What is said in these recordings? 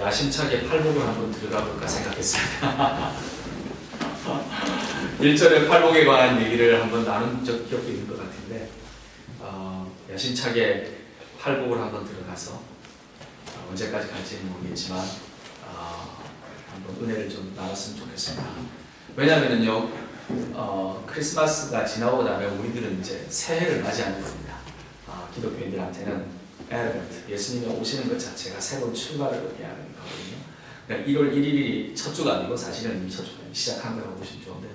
야심차게 팔복을 한번 들어가 볼까 생각했습니다. 1절에 팔복에 관한 얘기를 한번 나눈 적 기억이 있는 것 같은데 야심차게 팔복을 한번 들어가서 언제까지 갈지는 모르겠지만 한번 은혜를 좀 나눴으면 좋겠습니다. 왜냐하면요 크리스마스가 지나고 나면 우리들은 이제 새해를 맞이하는 겁니다. 기독교인들한테는 에드벤트, 예수님이 오시는 것 자체가 새로운 출발을 의미하는 거거든요. 그러니까 1월 1일이 첫 주가 아니고 사실은 이미 첫 주가 시작한 거라고 보시면 좋은데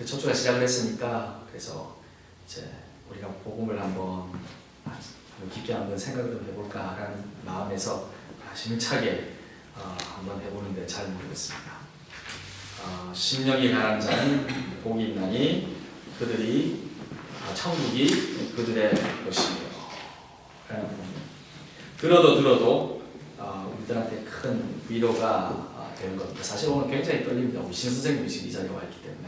첫 주가 시작을 했으니까 그래서 이제 우리가 복음을 한번 깊게 한번 생각을 좀 해볼까라는 마음에서 힘차게 한번 해보는데 잘 모르겠습니다. 심령이 가난한 자는 복이 있나니 그들이 천국이 그들의 것이며 들어도 우리들한테 큰 위로가 되는 겁니다. 사실 오늘 굉장히 떨립니다. 우리 신 선생님이 지금 이 자리에 와 있기 때문에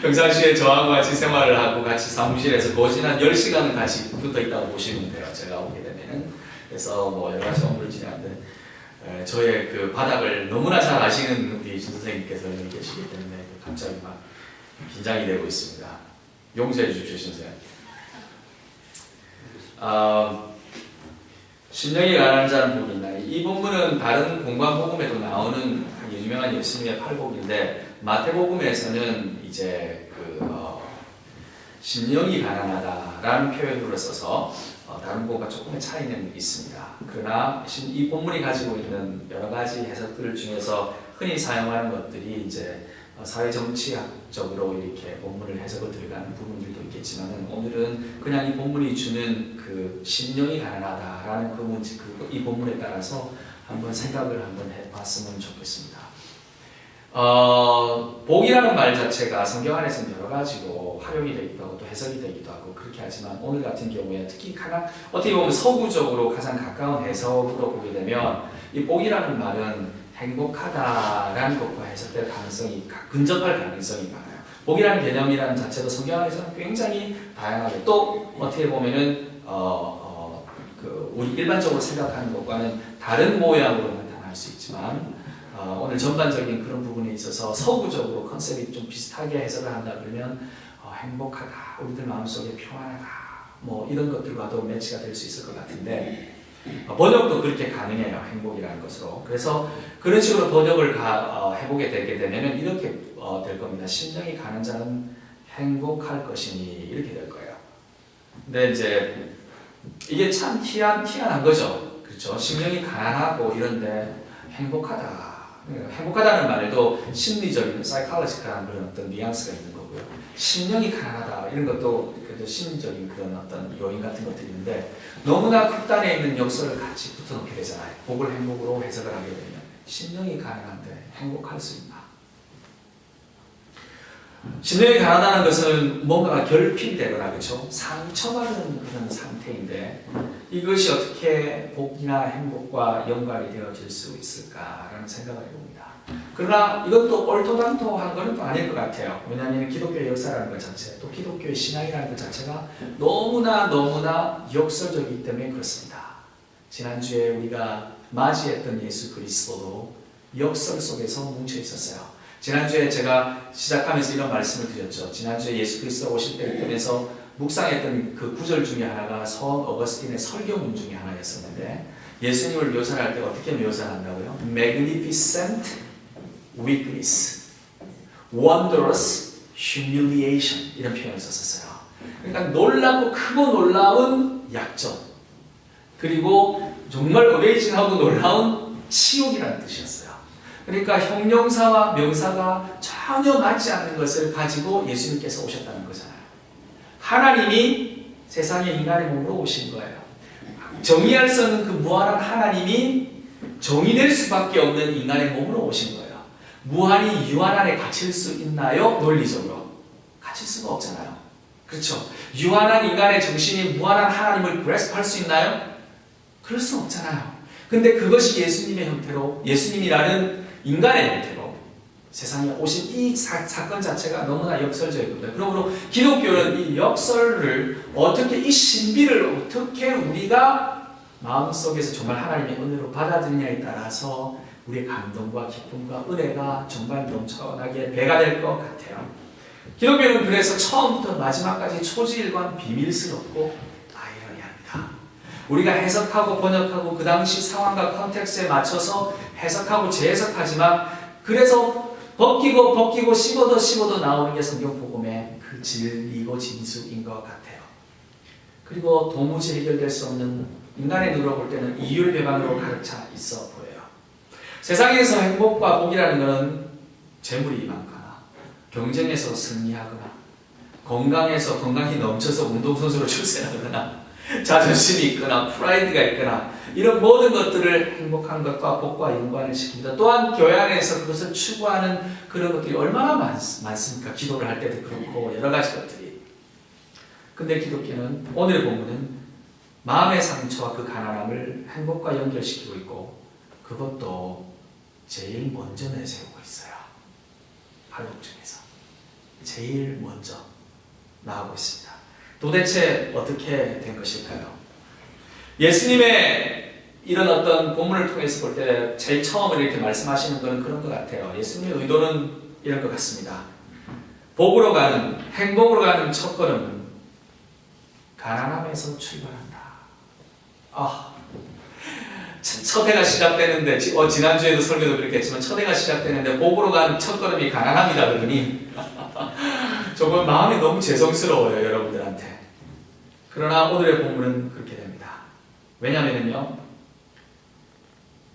평상시에 저하고 같이 생활을 하고 같이 사무실에서 거진 한 10시간은 같이 붙어 있다고 보시면 돼요. 제가 오게 되면은. 그래서 뭐 여러 가지 업무를 진행하는데 저의 그 바닥을 너무나 잘 아시는 우리 신 선생님께서 여기 계시기 때문에 갑자기 막 긴장이 되고 있습니다. 용서해 주십시오, 신 선생님. 심령이 가난한 자는 복이 있나니 이 본문은 다른 공관복음에도 나오는 유명한 예수님의 팔복인데 마태복음에서는 이제 심령이 가난하다라는 표현으로 써서 다른 복음과 조금의 차이는 있습니다. 그러나 이 본문이 가지고 있는 여러 가지 해석들 중에서 흔히 사용하는 것들이 이제 사회 정치학적으로 이렇게 본문을 해석을 들어가는 부분들도 있겠지만 오늘은 그냥 이 본문이 주는 그 심령이 가난하다라는 그 문제, 이 본문에 따라서 한번 생각을 한번 해봤으면 좋겠습니다. 복이라는 말 자체가 성경 안에서는 여러 가지로 활용이 되기도 하고 또 해석이 되기도 하고 그렇게 하지만 오늘 같은 경우에 특히 가장 어떻게 보면 서구적으로 가장 가까운 해석으로 보게 되면 이 복이라는 말은 행복하다라는 것과 해석될 가능성이 근접할 가능성이 많아요. 복이라는 개념이라는 자체도 성경 안에서는 굉장히 다양하게 또 어떻게 보면은 우리 일반적으로 생각하는 것과는 다른 모양으로 나타날 수 있지만 오늘 전반적인 그런 부분에 있어서 서구적으로 컨셉이 좀 비슷하게 해석을 한다 그러면 행복하다, 우리들 마음속에 평안하다 뭐 이런 것들과도 매치가 될 수 있을 것 같은데 번역도 그렇게 가능해요. 행복이라는 것으로. 그래서 그런 식으로 번역을 해보게 되게 되면 이렇게 될 겁니다. 심령이 가난한 자는 행복할 것이니 이렇게 될 거예요. 근데 이제 이게 참 희한한 거죠. 그렇죠? 심령이 가난하고 이런데 행복하다. 행복하다는 말에도 심리적인, 사이콜로지컬한 그런 어떤 뉘앙스가 있는 거고요. 심령이 가난하다 이런 것도 심리적인 그런 어떤 요인 같은 것들이 있는데 너무나 극단에 있는 역설을 같이 붙여놓게 되잖아요. 복을 행복으로 해석을 하게 되면 심령이 가난한데 행복할 수 있나? 심령이 가난하다는 것은 뭔가가 결핍되거나 그렇죠? 상처받은 그런 상태인데 이것이 어떻게 복이나 행복과 연관이 되어질 수 있을까라는 생각을 해봅니다. 그러나 이것도 얼토당토한 것은 또 아닐 것 같아요. 왜냐하면 기독교의 역사라는 것 자체, 또 기독교의 신앙이라는 것 자체가 너무나 역설적이기 때문에 그렇습니다. 지난주에 우리가 맞이했던 예수 그리스도도 역설 속에서 뭉쳐 있었어요. 지난주에 제가 시작하면서 이런 말씀을 드렸죠. 지난주에 예수 그리스도 오실 때를 때면서 묵상했던 그 구절 중에 하나가 성 어거스틴의 설교문 중에 하나였었는데 예수님을 묘사할 때 어떻게 묘사한다고요? Magnificent weakness, wondrous humiliation 이런 표현을 썼었어요. 그러니까 놀라고 크고 놀라운 약점 그리고 정말 어메이징하고 놀라운 치욕이라는 뜻이었어요. 그러니까 형용사와 명사가 전혀 맞지 않는 것을 가지고 예수님께서 오셨다는 거잖아요. 하나님이 세상에 인간의 몸으로 오신 거예요. 정의할 수 없는 그 무한한 하나님이 정의될 수밖에 없는 인간의 몸으로 오신 거예요. 무한히 유한 안에 갇힐 수 있나요? 논리적으로 갇힐 수가 없잖아요. 그렇죠? 유한한 인간의 정신이 무한한 하나님을 그래스할 수 있나요? 그럴 수 없잖아요. 근데 그것이 예수님의 형태로 예수님이라는 인간의 형태로 세상에 오신 이 사건 자체가 너무나 역설적입니다. 그러므로 기독교는 이 역설을 어떻게 이 신비를 어떻게 우리가 마음속에서 정말 하나님의 은혜로 받아들이냐에 따라서 우리의 감동과 기쁨과 은혜가 정말 넘쳐나게 배가 될 것 같아요. 기독교는 그래서 처음부터 마지막까지 초지일관 비밀스럽고 아이러니합니다. 우리가 해석하고 번역하고 그 당시 상황과 컨텍스트에 맞춰서 해석하고 재해석하지만 그래서 벗기고 씹어도 나오는 게 성경 복음의 그 진리고 진수인 것 같아요. 그리고 도무지 해결될 수 없는 인간의 눈으로 볼 때는 이율배반으로 가득 차 있어 보여요. 세상에서 행복과 복이라는 것은 재물이 많거나 경쟁에서 승리하거나 건강에서 건강이 넘쳐서 운동선수로 출세하거나 자존심이 있거나 프라이드가 있거나 이런 모든 것들을 행복한 것과 복과 연관을 시킵니다. 또한 교회 안에서 그것을 추구하는 그런 것들이 얼마나 많습니까? 기도를 할 때도 그렇고 여러 가지 것들이. 근데 기독교는 오늘의 본문은 마음의 상처와 그 가난함을 행복과 연결시키고 있고 그것도 제일 먼저 내세우고 있어요. 팔복 중에서 제일 먼저 나오고 있습니다. 도대체 어떻게 된 것일까요? 예수님의 이런 어떤 본문을 통해서 볼 때 제일 처음으로 이렇게 말씀하시는 것은 그런 것 같아요. 예수님의 의도는 이런 것 같습니다. 복으로 가는, 행복으로 가는 첫걸음은 가난함에서 출발한다. 첫 해가 시작되는데, 지난주에도 설교도 그렇게 했지만 첫 해가 시작되는데 복으로 가는 첫걸음이 가난함이다 그러니 조금 마음이 너무 죄송스러워요, 여러분들한테. 그러나 오늘의 본문은 그렇게 됩니다. 왜냐면요,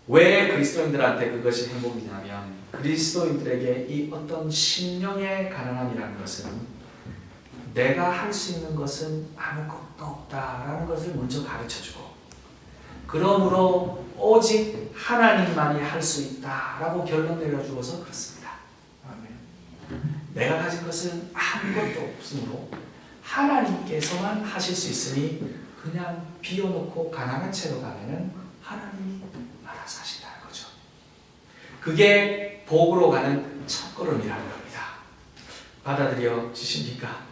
왜 그리스도인들한테 그것이 행복이냐면 그리스도인들에게 이 어떤 심령의 가난함이라는 것은 내가 할 수 있는 것은 아무것도 없다라는 것을 먼저 가르쳐주고 그러므로 오직 하나님만이 할 수 있다라고 결론 내려주어서 그렇습니다. 내가 가진 것은 아무것도 없으므로 하나님께서만 하실 수 있으니 그냥 비워놓고 가난한 채로 가면은 하나님이 알아서 하신다는 거죠. 그게 복으로 가는 첫걸음이라는 겁니다. 받아들여지십니까?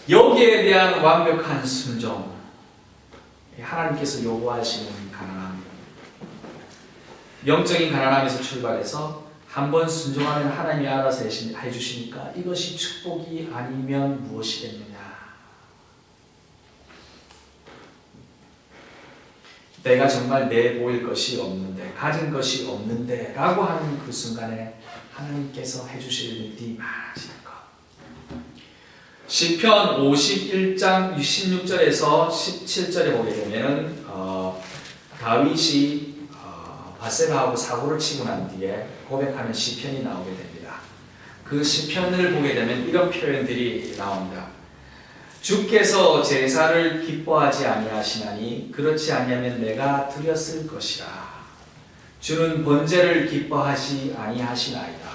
여기에 대한 완벽한 순종, 하나님께서 요구하시는 가난함, 영적인 가난함에서 출발해서 한번 순종하면 하나님이 알아서 해주시니까 이것이 축복이 아니면 무엇이겠느냐. 내가 정말 내보일 것이 없는데, 가진 것이 없는데 라고 하는 그 순간에 하나님께서 해주실 일들이 많아지는 것. 시편 51장 16절에서 17절에 보게 되면은 다윗이 밧세바하고 사고를 치고 난 뒤에 고백하는 시편이 나오게 됩니다. 그 시편을 보게 되면 이런 표현들이 나옵니다. 주께서 제사를 기뻐하지 아니하시나니 그렇지 아니하면 내가 드렸을 것이라. 주는 번제를 기뻐하지 아니하시나이다.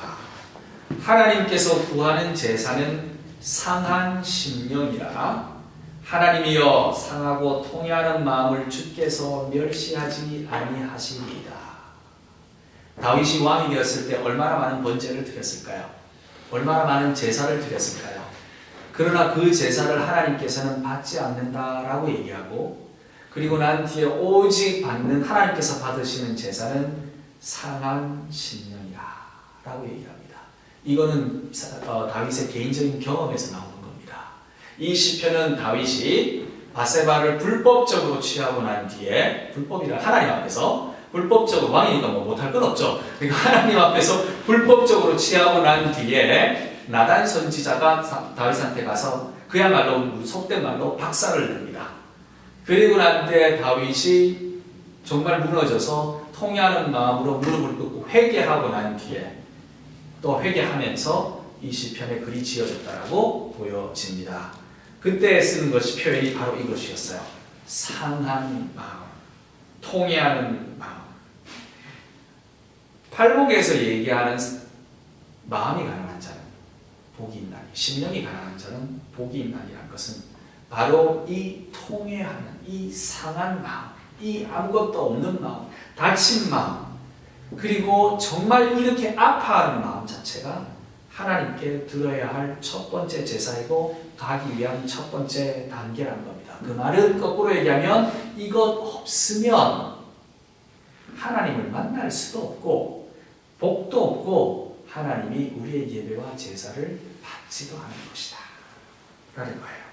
하나님께서 구하는 제사는 상한 심령이라. 하나님이여 상하고 통회하는 마음을 주께서 멸시하지 아니하시리이다. 다윗이 왕이 되었을 때 얼마나 많은 번제를 드렸을까요? 얼마나 많은 제사를 드렸을까요? 그러나 그 제사를 하나님께서는 받지 않는다라고 얘기하고, 그리고 난 뒤에 오직 받는 하나님께서 받으시는 제사는 상한 심령이라 라고 얘기합니다. 이거는 다윗의 개인적인 경험에서 나오는 겁니다. 이 시편은 다윗이 밧세바를 불법적으로 취하고 난 뒤에, 불법이라 하나님 앞에서 불법적으로, 왕이니까 뭐 못할 건 없죠. 그러니까 하나님 앞에서 불법적으로 취하고 난 뒤에 나단 선지자가 다윗한테 가서 그야말로 속된 말로 박살을 냅니다. 그리고 난 뒤에 다윗이 정말 무너져서 통회하는 마음으로 무릎을 꿇고 회개하고 난 뒤에 또 회개하면서 이 시편의 글이 지어졌다라고 보여집니다. 그때 쓰는 것이 표현이 바로 이것이었어요. 상한 마음, 통회하는 마음. 팔복에서 얘기하는 마음이 가난한 자는 복이 있나니, 심령이 가난한 자는 복이 있나니라는 것은 바로 이 통회하는, 이 상한 마음, 이 아무것도 없는 마음, 다친 마음, 그리고 정말 이렇게 아파하는 마음 자체가 하나님께 드려야 할 첫 번째 제사이고 가기 위한 첫 번째 단계라는 겁니다. 그 말은 거꾸로 얘기하면 이것 없으면 하나님을 만날 수도 없고 복도 없고 하나님이 우리의 예배와 제사를 받지도 않을 것이다 라는 거예요.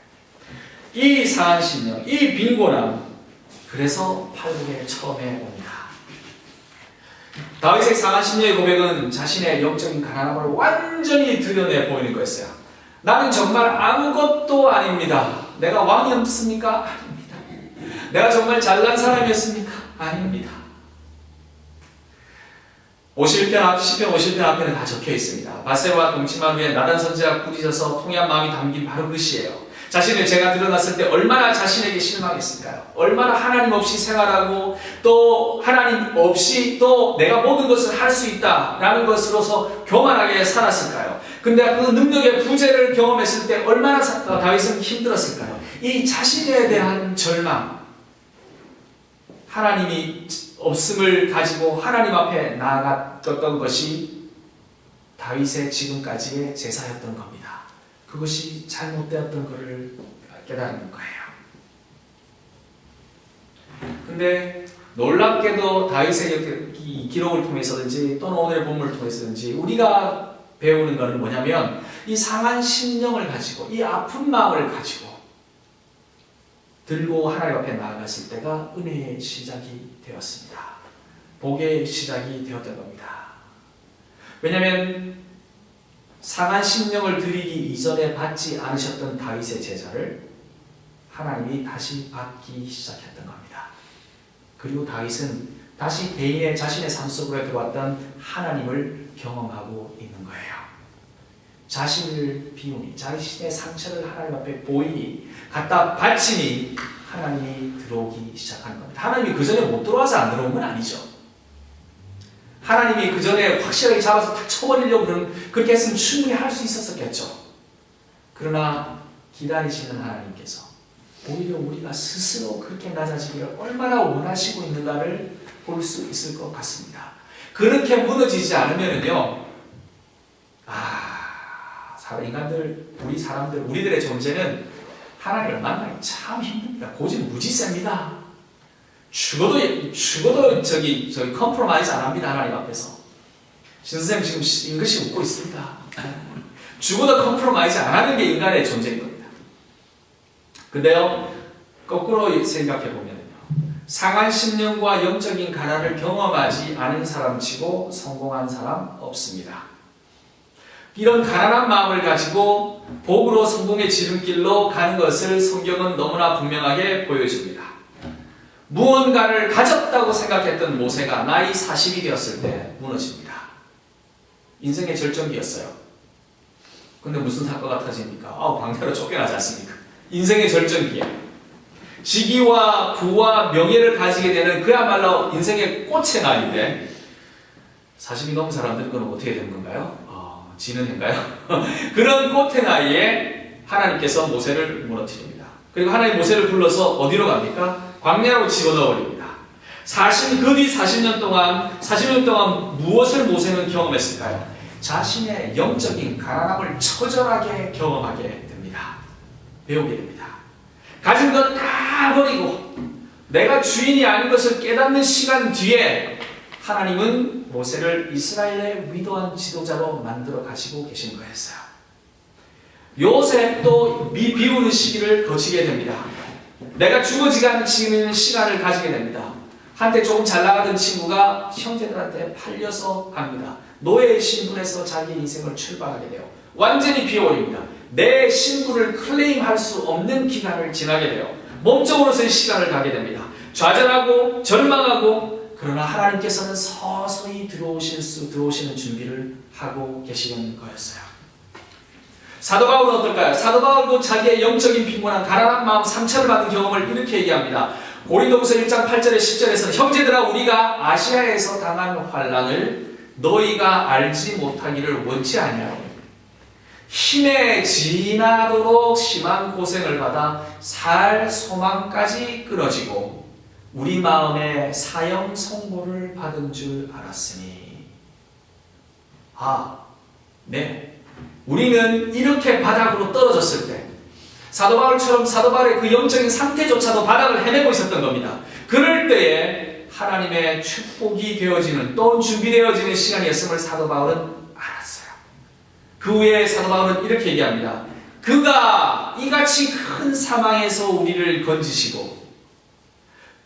이 상한 심령, 이 빈곤함, 그래서 팔복에 처음에 옵니다. 다윗의 상한 심령의 고백은 자신의 영적인 가난함을 완전히 드러내 보이는 거였어요. 나는 정말 아무것도 아닙니다. 내가 왕이 없습니까? 아닙니다. 내가 정말 잘난 사람이었습니까? 아닙니다. 51편, 시편 50편 앞에는 다 적혀 있습니다. 바세바와 동침한 후에 나단 선지자가 꾸짖어서 통해한 마음이 담긴 바로 그 시예요. 자신을 제가 드러났을 때 얼마나 자신에게 실망했을까요? 얼마나 하나님 없이 생활하고 또 하나님 없이 또 내가 모든 것을 할 수 있다라는 것으로서 교만하게 살았을까요? 근데 그 능력의 부재를 경험했을 때 얼마나 다윗은 힘들었을까요? 이 자신에 대한 절망, 하나님이 없음을 가지고 하나님 앞에 나아갔던 것이 다윗의 지금까지의 제사였던 겁니다. 그것이 잘못되었던 것을 깨달은 거예요. 근데 놀랍게도 다윗의 이 기록을 통해서든지 또는 오늘의 본문을 통해서든지 우리가 배우는 것은 뭐냐면 이 상한 심령을 가지고 이 아픈 마음을 가지고 들고 하나님 앞에 나아갔을 때가 은혜의 시작이 되었습니다. 복의 시작이 되었던 겁니다. 왜냐하면 상한 심령을 드리기 이전에 받지 않으셨던 다윗의 제사를 하나님이 다시 받기 시작했던 겁니다. 그리고 다윗은 다시 개인의 자신의 삶 속으로 들어왔던 하나님을 경험하고 있는 거예요. 자신을 비우니 자신의 상처를 하나님 앞에 보이니 갖다 바치니 하나님이 들어오기 시작하는 겁니다. 하나님이 그 전에 못 들어와서 안 들어온 건 아니죠. 하나님이 그 전에 확실하게 잡아서 탁 쳐버리려고 그렇게 했으면 충분히 할 수 있었겠죠. 그러나 기다리시는 하나님께서 오히려 우리가 스스로 그렇게 낮아지기를 얼마나 원하시고 있는가를 볼 수 있을 것 같습니다. 그렇게 무너지지 않으면요, 인간들, 우리 사람들, 우리들의 존재는 하나님을 만나기 참 힘듭니다. 고집 무지셉니다. 죽어도 저기 컴프로마이즈 안 합니다. 하나님 앞에서. 신선생님 지금 잉긋이 웃고 있습니다. 죽어도 컴프로마이즈 안 하는 게 인간의 존재인 겁니다. 근데요, 거꾸로 생각해 보면요, 상한 심령과 영적인 가난을 경험하지 않은 사람치고 성공한 사람 없습니다. 이런 가난한 마음을 가지고 복으로 성공의 지름길로 가는 것을 성경은 너무나 분명하게 보여줍니다. 무언가를 가졌다고 생각했던 모세가 나이 40이 되었을 때 무너집니다. 인생의 절정기였어요. 근데 무슨 사건가 터집니까? 광야로 쫓겨나지 않습니까? 인생의 절정기에 직위와 부와 명예를 가지게 되는 그야말로 인생의 꽃의 나이인데 40이 넘은 사람들은 그건 어떻게 된 건가요? 지는 해인가요? 그런 꽃의 나이에 하나님께서 모세를 무너뜨립니다. 그리고 하나님 모세를 불러서 어디로 갑니까? 광야로 집어넣어버립니다. 그 뒤 40년 동안 무엇을 모세는 경험했을까요? 자신의 영적인 가난함을 처절하게 경험하게 됩니다. 배우게 됩니다. 가진 것 다 버리고 내가 주인이 아닌 것을 깨닫는 시간 뒤에 하나님은 모세를 이스라엘의 위대한 지도자로 만들어 가시고 계신 거였어요. 요셉도 비우는 시기를 거치게 됩니다. 내가 죽어지는 시간을 가지게 됩니다. 한때 조금 잘 나가던 친구가 형제들한테 팔려서 갑니다. 노예의 신분에서 자기 인생을 출발하게 돼요. 완전히 비워버립니다. 내 신분을 클레임할 수 없는 기간을 지나게 돼요. 몸적으로서의 시간을 가게 됩니다. 좌절하고 절망하고, 그러나 하나님께서는 서서히 들어오시는 준비를 하고 계시는 거였어요. 사도 바울은 어떨까요? 사도 바울도 자기의 영적인 빈곤한 가난한 마음, 상처를 받은 경험을 이렇게 얘기합니다. 고린도후서 1장 8절에 10절에서는 형제들아, 우리가 아시아에서 당한 환난을 너희가 알지 못하기를 원치 아니하노니 힘에 지나도록 심한 고생을 받아 살 소망까지 끊어지고 우리 마음에 사형 선고를 받은 줄 알았으니. 네, 우리는 이렇게 바닥으로 떨어졌을 때 사도 바울처럼 사도 바울의 그 영적인 상태조차도 바닥을 헤매고 있었던 겁니다. 그럴 때에 하나님의 축복이 되어지는 또 준비되어지는 시간이었음을 사도 바울은 알았어요. 그 후에 사도 바울은 이렇게 얘기합니다. 그가 이같이 큰 사망에서 우리를 건지시고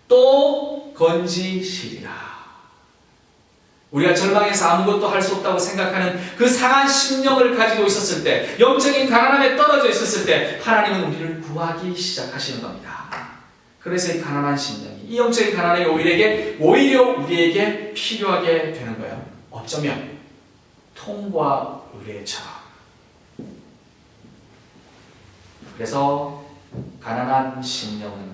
또 건지시리라. 우리가 절망해서 아무것도 할 수 없다고 생각하는 그 상한 심령을 가지고 있었을 때, 영적인 가난함에 떨어져 있었을 때 하나님은 우리를 구하기 시작하시는 겁니다. 그래서 이 가난한 심령이, 이 영적인 가난함이 오히려 우리에게 필요하게 되는 거예요. 어쩌면 통과 의례처럼. 그래서 가난한 심령은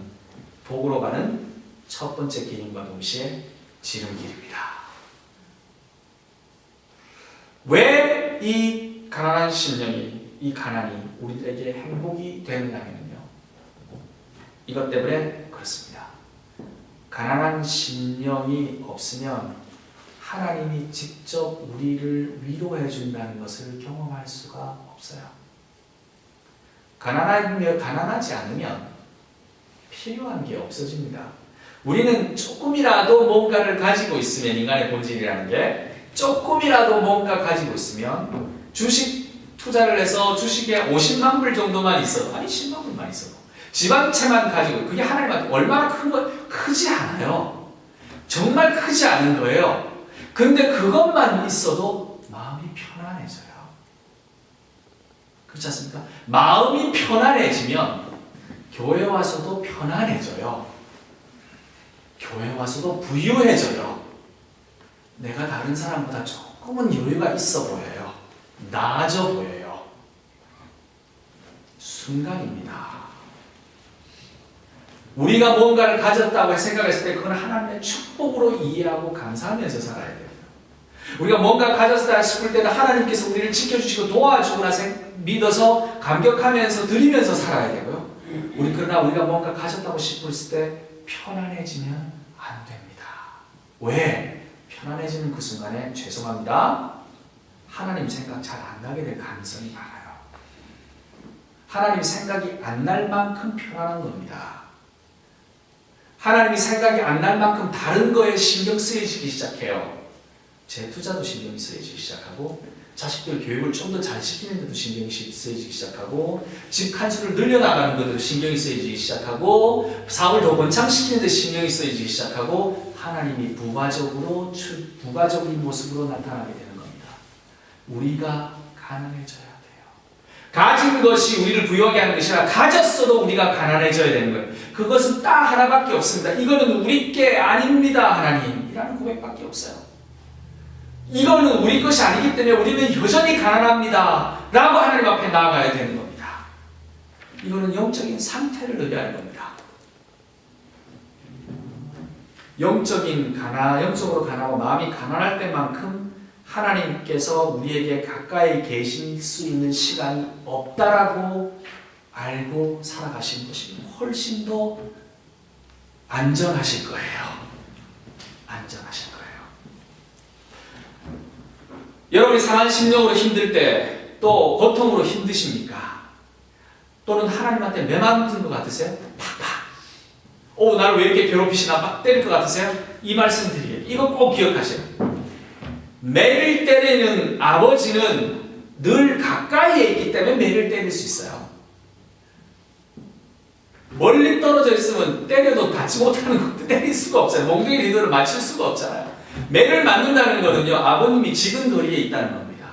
복으로 가는 첫 번째 길임과 동시에 지름길입니다. 왜 이 가난한 심령이, 이 가난이 우리들에게 행복이 되느냐면요, 이것 때문에 그렇습니다. 가난한 심령이 없으면 하나님이 직접 우리를 위로해 준다는 것을 경험할 수가 없어요. 가난하지 않으면 필요한 게 없어집니다. 우리는 조금이라도 뭔가를 가지고 있으면, 인간의 본질이라는 게 조금이라도 뭔가 가지고 있으면, 주식 투자를 해서 주식에 50만 불 정도만 있어도, 아니 10만 불만 있어도 집 한 채만 가지고, 그게 하나님한테 얼마나 큰 거, 크지 않아요. 정말 크지 않은 거예요. 근데 그것만 있어도 마음이 편안해져요. 그렇지 않습니까? 마음이 편안해지면 교회 와서도 편안해져요. 교회 와서도 부유해져요. 내가 다른 사람보다 조금은 여유가 있어 보여요. 나아져 보여요. 순간입니다. 우리가 뭔가를 가졌다고 생각했을 때 그건 하나님의 축복으로 이해하고 감사하면서 살아야 돼요. 우리가 뭔가 가졌다 싶을 때는 하나님께서 우리를 지켜주시고 도와주구나 믿어서 감격하면서 드리면서 살아야 되고요. 그러나 우리가 뭔가 가졌다고 싶을 때 편안해지면 안 됩니다. 왜? 편안해지는 그 순간에 죄송합니다, 하나님 생각 잘 안 나게 될 가능성이 많아요. 하나님 생각이 안 날 만큼 편안한 겁니다. 하나님이 생각이 안 날 만큼 다른 거에 신경 쓰이기 시작해요. 제 투자도 신경이 쓰이기 시작하고, 자식들 교육을 좀 더 잘 시키는 데도 신경이 쓰이기 시작하고, 집 칸수를 늘려나가는 것도 신경이 쓰이기 시작하고, 사업을 더 번창시키는 데 신경이 쓰이기 시작하고, 하나님이 부가적인 모습으로 나타나게 되는 겁니다. 우리가 가난해져야 돼요. 가진 것이 우리를 부유하게 하는 것이 아니라 가졌어도 우리가 가난해져야 되는 거예요. 그것은 딱 하나밖에 없습니다. 이거는 우리 게 아닙니다, 하나님이라는 고백밖에 없어요. 이거는 우리 것이 아니기 때문에 우리는 여전히 가난합니다 라고 하나님 앞에 나아가야 되는 겁니다. 이거는 영적인 상태를 의미하는 겁니다. 영적으로 가난하고 마음이 가난할 때만큼 하나님께서 우리에게 가까이 계실 수 있는 시간이 없다라고 알고 살아가시는 것이 훨씬 더 안전하실 거예요. 안전하실 거예요. 여러분이 상한 심령으로 힘들 때 또 고통으로 힘드십니까? 또는 하나님한테 매 맞는 것 같으세요? 팍팍. 나를 왜 이렇게 괴롭히시나 막 때릴 것 같으세요? 이 말씀 드리게요. 이거 꼭 기억하세요. 매를 때리는 아버지는 늘 가까이에 있기 때문에 매를 때릴 수 있어요. 멀리 떨어져 있으면 때려도 닿지 못하는 것도 때릴 수가 없어요. 몽둥이 리더를 맞출 수가 없잖아요. 매를 맞는다는 거는요, 아버님이 지금 거리에 있다는 겁니다.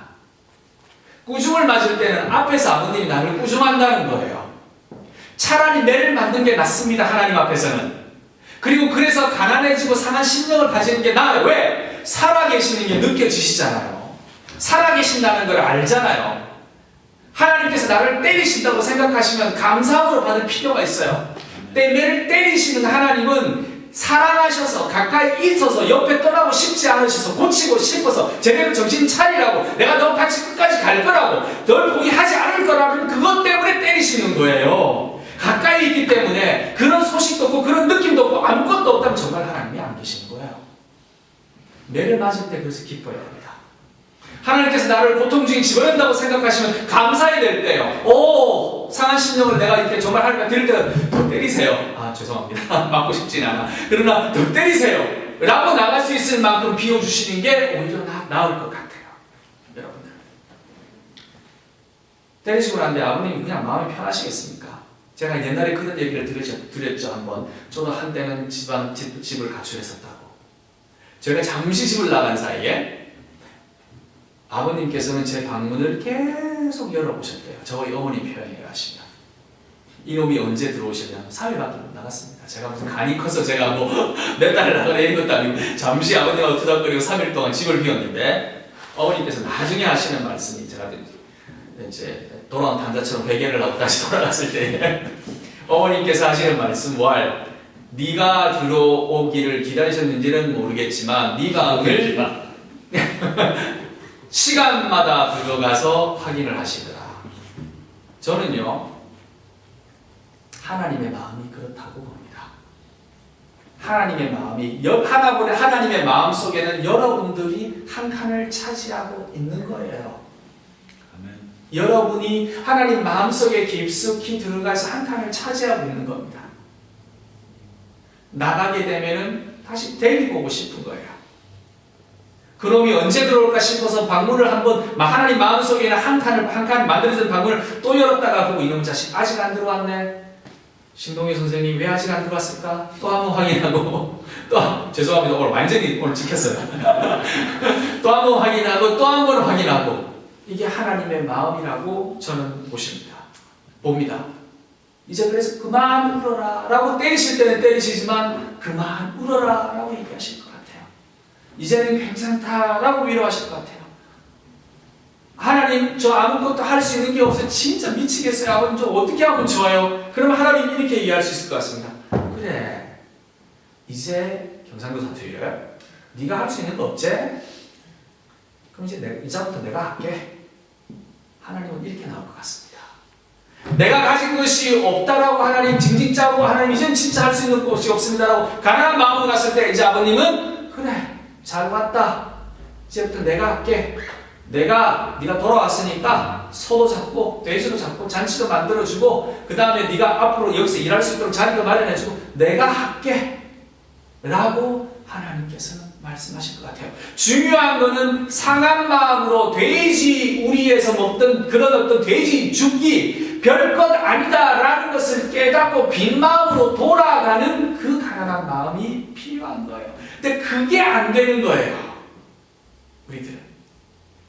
꾸중을 맞을 때는 앞에서 아버님이 나를 꾸중한다는 거예요. 차라리 매를 맞는 게 낫습니다, 하나님 앞에서는. 그리고 그래서 가난해지고 상한 심령을 가지는 게 나아요. 왜? 살아계시는 게 느껴지시잖아요. 살아계신다는 걸 알잖아요. 하나님께서 나를 때리신다고 생각하시면 감사함으로 받을 필요가 있어요. 매를 때리시는 하나님은 사랑하셔서 가까이 있어서 옆에 떠나고 싶지 않으셔서 고치고 싶어서 제대로 정신 차리라고, 내가 너 같이 끝까지 갈 거라고, 널 포기하지 않을 거라는 그것 때문에 때리시는 거예요. 가까이 있기 때문에 그런 소식도 없고 그런 느낌도 없고 아무것도 없다면 정말 하나님이 안 계시는 거예요. 매를 맞을 때 그래서 기뻐야 합니다. 하나님께서 나를 고통 중에 집어넣는다고 생각하시면 감사해야 될 때요. 오, 상한 심령을 내가 이렇게 정말 하나님께 드릴 때는 더 때리세요. 아, 죄송합니다. 맞고 싶진 않아. 그러나 더 때리세요. 라고 나갈 수 있을 만큼 비워주시는 게 오히려 나을 것 같아요. 여러분들. 때리시고 난데 아버님이 그냥 마음이 편하시겠습니까? 제가 옛날에 그런 얘기를 드렸죠, 한번. 저도 한때는 집을 가출했었다고. 제가 잠시 집을 나간 사이에 아버님께서는 제 방문을 계속 열어보셨대요. 저희 어머니 표현에 하시면. 이놈이 언제 들어오시냐면 3일밖에 못 나갔습니다. 제가 무슨 간이 커서 제가 뭐 몇 달을 나가라 이런 것도 아니고 잠시 아버님하고 투닥거리고 3일 동안 집을 비웠는데 어머님께서 나중에 하시는 말씀이 제가 이제 돌아온 단자처럼 회개를 하고 다시 돌아갔을 때 어머님께서 하시는 말씀 네가 들어오기를 기다리셨는지는 모르겠지만 네가 오길 시간마다 들어가서 확인을 하시더라. 저는요 하나님의 마음이 그렇다고 봅니다. 하나님의 마음이 하나님의 마음 속에는 여러분들이 한 칸을 차지하고 있는 거예요. 아멘. 여러분이 하나님 마음 속에 깊숙이 들어가서 한 칸을 차지하고 있는 겁니다. 나가게 되면은 다시 데리고 오고 싶은 거예요. 그놈이 언제 들어올까 싶어서 방문을 한번 하나님 마음속에는 한 칸 만들어진 방문을 또 열었다가 보고 이놈 자식 아직 안 들어왔네. 신동희 선생님 왜 아직 안 들어왔을까? 또 한번 확인하고 죄송합니다. 오늘 지켰어요. 또 한번 확인하고 또 한 번 확인하고 이게 하나님의 마음이라고 저는 봅니다. 이제 그래서 그만 울어라 라고 때리실 때는 때리시지만 그만 울어라 라고 얘기하실 것 같아요. 이제는 괜찮다라고 위로하실 것 같아요. 하나님 저 아무것도 할 수 있는 게 없어요. 진짜 미치겠어요. 아버님 저 어떻게 하면 좋아요? 그러면 하나님 이렇게 얘기할 수 있을 것 같습니다. 그래 이제 경상도 사투리를 네가 할 수 있는 거 없지? 그럼 이제부터 내가 할게. 하나님은 이렇게 나올 것 같습니다. 내가 가진 것이 없다라고 하나님 징징 짜고 하나님 이젠 진짜 할 수 있는 것이 없습니다라고 가난한 마음으로 갔을 때 이제 아버님은 그래 잘 왔다. 이제부터 내가 할게. 네가 돌아왔으니까 소도 잡고 돼지도 잡고 잔치도 만들어주고 그 다음에 네가 앞으로 여기서 일할 수 있도록 자리도 마련해주고 내가 할게 라고 하나님께서는 말씀하실 것 같아요. 중요한 거는 상한 마음으로 돼지 우리에서 먹던 그런 어떤 돼지 죽기 별것 아니다 라는 것을 깨닫고 빈 마음으로 돌아가는 그 가난한 마음이 필요한 거예요. 근데 그게 안 되는 거예요. 우리들은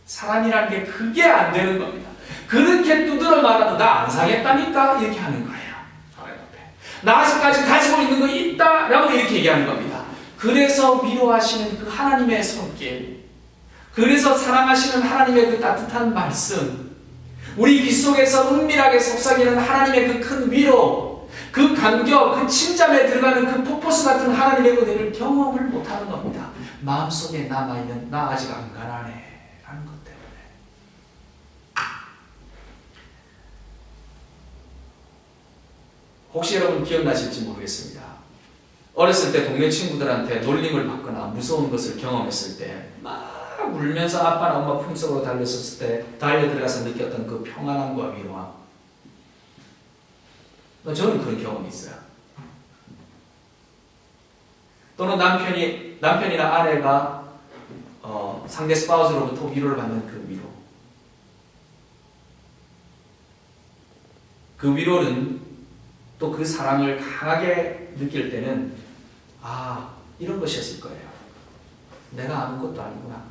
사람이라는 게 그게 안 되는 겁니다. 그렇게 두드려 말아도 나 안 사겠다니까 이렇게 하는 거예요. 하나님 앞에 나 아직까지 가지고 있는 거 있다 라고 이렇게 얘기하는 겁니다. 그래서 위로하시는 그 하나님의 손길, 그래서 사랑하시는 하나님의 그 따뜻한 말씀, 우리 귀 속에서 은밀하게 속삭이는 하나님의 그 큰 위로, 그 감격, 그 침잠에 들어가는 그 폭포수 같은 하나님의 은혜를 경험을 못하는 겁니다. 마음속에 남아있는 나 아직 안 가난해 라는 것 때문에. 혹시 여러분 기억나실지 모르겠습니다. 어렸을 때 동네 친구들한테 놀림을 받거나 무서운 것을 경험했을 때 막 울면서 아빠나 엄마 품속으로 달렸었을 때 달려들어가서 느꼈던 그 평안함과 위로함. 저는 그런 경험이 있어요. 또는 남편이나 아내가 상대 스파우스로부터 위로를 받는 그 위로. 그 위로는 또 그 사랑을 강하게 느낄 때는 이런 것이었을 거예요. 내가 아무것도 아니구나.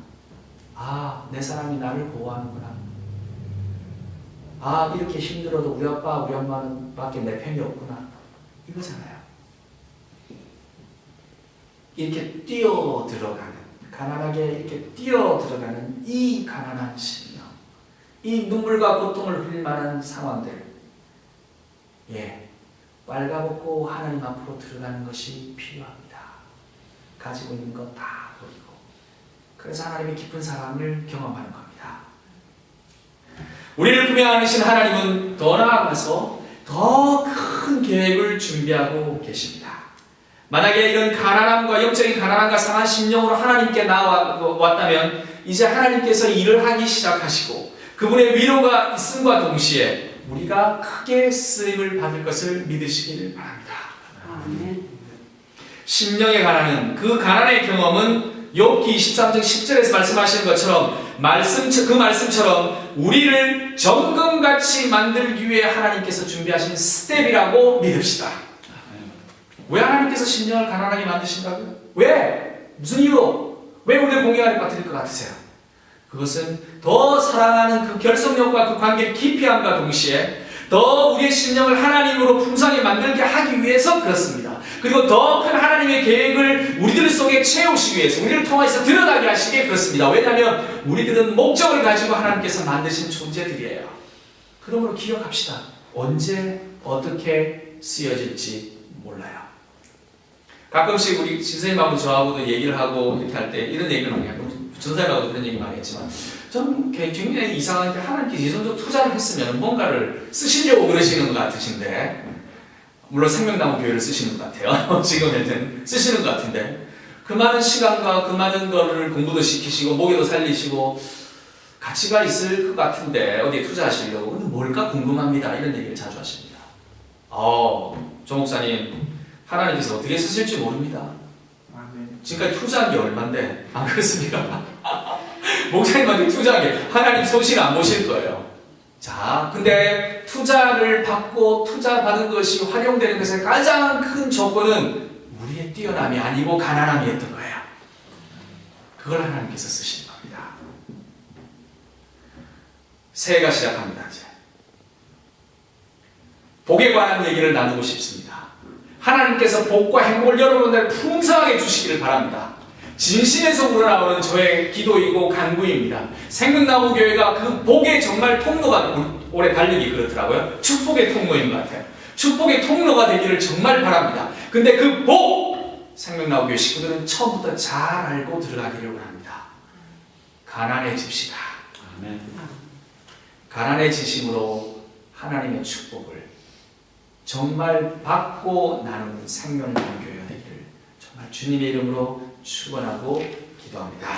내 사랑이 나를 보호하는구나. 이렇게 힘들어도 우리 아빠 우리 엄마는 밖에 내 편이 없구나. 이거잖아요. 이렇게 뛰어 들어가는, 가난하게 이렇게 뛰어 들어가는 이 가난한 심령, 이 눈물과 고통을 흘릴 만한 상황들, 빨가벗고 하나님 앞으로 들어가는 것이 필요합니다. 가지고 있는 것 다 버리고. 그래서 하나님의 깊은 사랑을 경험하는 겁니다. 우리를 품에 안으신 하나님은 더 나아가서 더 큰 계획을 준비하고 계십니다. 만약에 이런 가난함과 영적인 가난함과 상한 심령으로 하나님께 나왔다면 이제 하나님께서 일을 하기 시작하시고 그분의 위로가 있음과 동시에 우리가 크게 쓰임을 받을 것을 믿으시기를 바랍니다. 아멘. 심령의 가난은, 그 가난의 경험은 욥기 23장 10절에서 말씀하시는 것처럼 그 말씀처럼 우리를 정금같이 만들기 위해 하나님께서 준비하신 스텝이라고 믿읍시다. 왜 하나님께서 심령을 가난하게 만드신다고요? 왜? 무슨 이유로? 왜 우리를 공의 아래 빠뜨릴 것 같으세요? 그것은 더 사랑하는 그 결속력과 그 관계를 깊이함과 동시에 더 우리의 심령을 하나님으로 풍성하게 만들게 하기 위해서 그렇습니다. 그리고 더 큰 하나님의 계획을 우리들 속에 채우시기 위해서, 우리를 통해서 드러나게 하시기에 그렇습니다. 왜냐하면 우리들은 목적을 가지고 하나님께서 만드신 존재들이에요. 그러므로 기억합시다. 언제 어떻게 쓰여질지 몰라요. 가끔씩 우리 선생님하고 저하고도 얘기를 하고 이렇게 할 때 이런 얘기를 많이 하고, 전사님하고도 그런 얘기 많이 했지만, 저는 굉장히 이상한 게 하나님께서 이 정도 투자를 했으면 뭔가를 쓰시려고 그러시는 것 같으신데, 물론 생명나무 교회를 쓰시는 것 같아요. 지금 현재는 쓰시는 것 같은데, 그 많은 시간과 그 많은 거를 공부도 시키시고 목에도 살리시고 가치가 있을 것 같은데 어디에 투자하시려고. 근데 뭘까 궁금합니다. 이런 얘기를 자주 하십니다. 조 목사님, 하나님께서 어떻게 쓰실지 모릅니다. 지금까지 투자한 게 얼만데 안 그렇습니까? 목사님한테 투자한 게 하나님 손실 안 보실 거예요. 자, 근데 투자를 받고 투자받은 것이 활용되는 것의 가장 큰 조건은 우리의 뛰어남이 아니고 가난함이었던 거예요. 그걸 하나님께서 쓰시는 겁니다. 새해가 시작합니다. 이제 복에 관한 얘기를 나누고 싶습니다. 하나님께서 복과 행복을 여러분들 풍성하게 주시기를 바랍니다. 진심에서 우러나오는 저의 기도이고 간구입니다. 생명나무 교회가 그 복의 정말 통로가, 올해 달력이 그렇더라고요. 축복의 통로인 것 같아요. 축복의 통로가 되기를 정말 바랍니다. 근데 그 복, 생명나무 교회 식구들은 처음부터 잘 알고 들어가기를 원합니다. 가난해집시다. 아멘. 가난해지심으로 하나님의 축복을 정말 받고 나누는 생명나무 교회가 되기를 정말 주님의 이름으로 축원하고 기도합니다.